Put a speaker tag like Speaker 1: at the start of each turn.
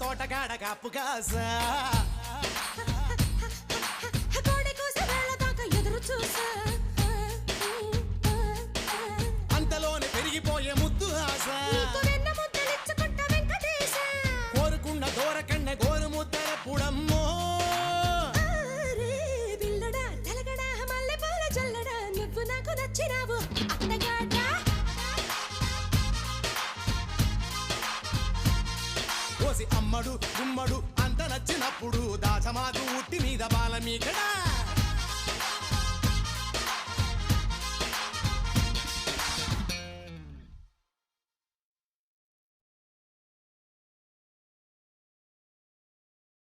Speaker 1: తోటగాడ కాపు కాసా అంతలోనే పెరిగిపోయే ముద్దు ఆశ కోరుకున్న దూరకన్న గోరు ముద్దర పుడమ్మో కోసి అమ్మడు గుమ్మడు అంత నచ్చినప్పుడు దాచమాకు ఉట్టి మీద బాల మీకడా